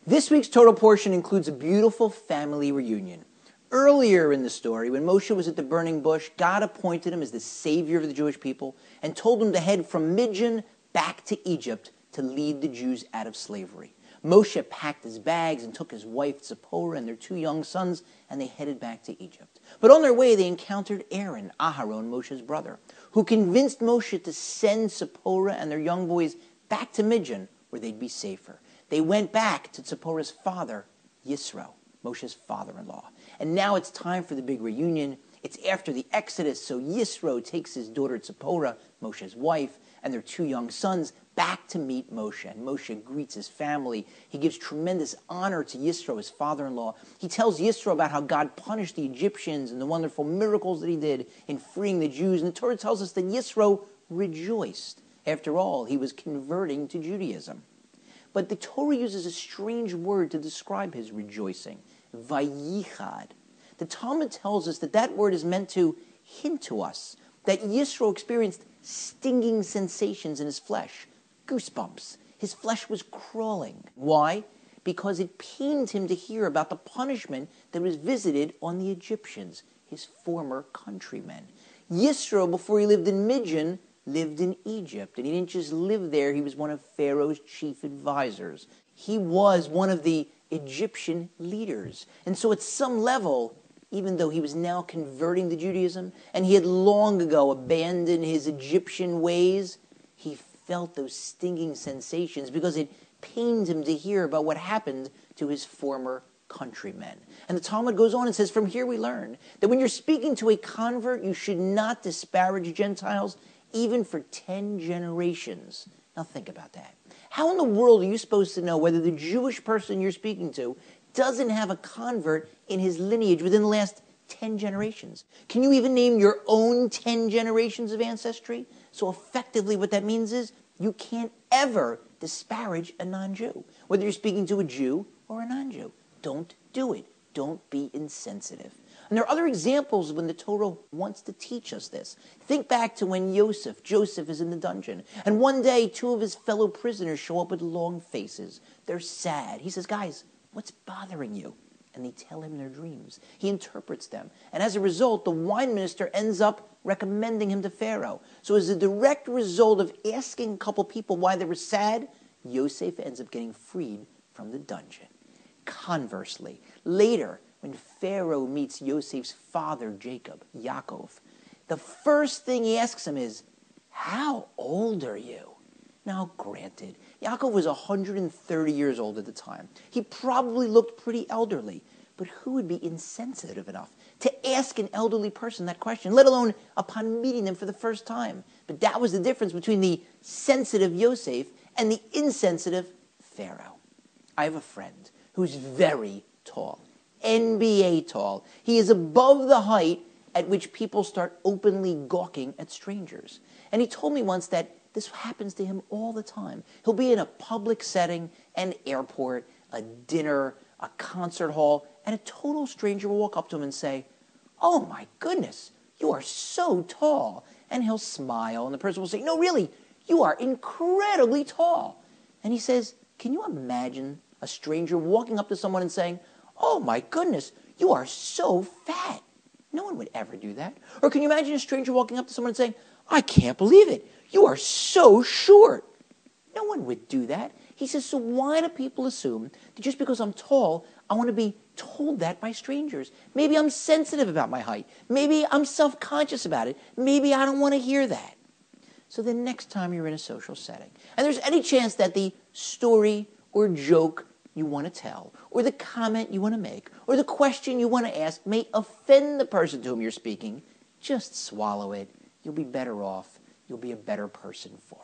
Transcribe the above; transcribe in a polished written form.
This week's Torah portion includes a beautiful family reunion. Earlier in the story, when Moshe was at the burning bush, God appointed him as the savior of the Jewish people and told him to head from Midian back to Egypt to lead the Jews out of slavery. Moshe packed his bags and took his wife Zipporah and their 2 young sons, and they headed back to Egypt. But on their way, they encountered Aaron, Aharon, Moshe's brother, who convinced Moshe to send Zipporah and their young boys back to Midian, where they'd be safer. They went back to Zipporah's father, Yisro, Moshe's father-in-law. And now it's time for the big reunion. It's after the Exodus, so Yisro takes his daughter Zipporah, Moshe's wife, and their 2 young sons back to meet Moshe. And Moshe greets his family. He gives tremendous honor to Yisro, his father-in-law. He tells Yisro about how God punished the Egyptians and the wonderful miracles that he did in freeing the Jews. And the Torah tells us that Yisro rejoiced. After all, he was converting to Judaism. But the Torah uses a strange word to describe his rejoicing, vayichad. The Talmud tells us that that word is meant to hint to us that Yisro experienced stinging sensations in his flesh, goosebumps. His flesh was crawling. Why? Because it pained him to hear about the punishment that was visited on the Egyptians, his former countrymen. Yisro, before he lived in Midian, lived in Egypt, and he didn't just live there, he was one of Pharaoh's chief advisors. He was one of the Egyptian leaders. And so at some level, even though he was now converting to Judaism, and he had long ago abandoned his Egyptian ways, he felt those stinging sensations because it pained him to hear about what happened to his former countrymen. And the Talmud goes on and says, from here we learn that when you're speaking to a convert, you should not disparage Gentiles even for 10 generations. Now think about that. How in the world are you supposed to know whether the Jewish person you're speaking to doesn't have a convert in his lineage within the last 10 generations? Can you even name your own 10 generations of ancestry? So effectively what that means is you can't ever disparage a non-Jew, whether you're speaking to a Jew or a non-Jew. Don't do it. Don't be insensitive. And there are other examples when the Torah wants to teach us this. Think back to when Joseph is in the dungeon. And one day, 2 of his fellow prisoners show up with long faces. They're sad. He says, guys, what's bothering you? And they tell him their dreams. He interprets them. And as a result, the wine minister ends up recommending him to Pharaoh. So as a direct result of asking a couple people why they were sad, Yosef ends up getting freed from the dungeon. Conversely, later, when Pharaoh meets Yosef's father, Jacob, Yaakov, the first thing he asks him is, how old are you? Now, granted, Yaakov was 130 years old at the time. He probably looked pretty elderly, but who would be insensitive enough to ask an elderly person that question, let alone upon meeting them for the first time? But that was the difference between the sensitive Yosef and the insensitive Pharaoh. I have a friend who's very tall. NBA tall. He is above the height at which people start openly gawking at strangers. And he told me once that this happens to him all the time. He'll be in a public setting, an airport, a dinner, a concert hall, and a total stranger will walk up to him and say, oh my goodness, you are so tall. And he'll smile, and the person will say, no, really, you are incredibly tall. And he says, can you imagine a stranger walking up to someone and saying, oh my goodness, you are so fat? No one would ever do that. Or can you imagine a stranger walking up to someone and saying, I can't believe it, you are so short? No one would do that. He says, so why do people assume that just because I'm tall, I want to be told that by strangers? Maybe I'm sensitive about my height. Maybe I'm self-conscious about it. Maybe I don't want to hear that. So the next time you're in a social setting, and there's any chance that the story or joke you want to tell, or the comment you want to make, or the question you want to ask may offend the person to whom you're speaking, just swallow it. You'll be better off. You'll be a better person for it.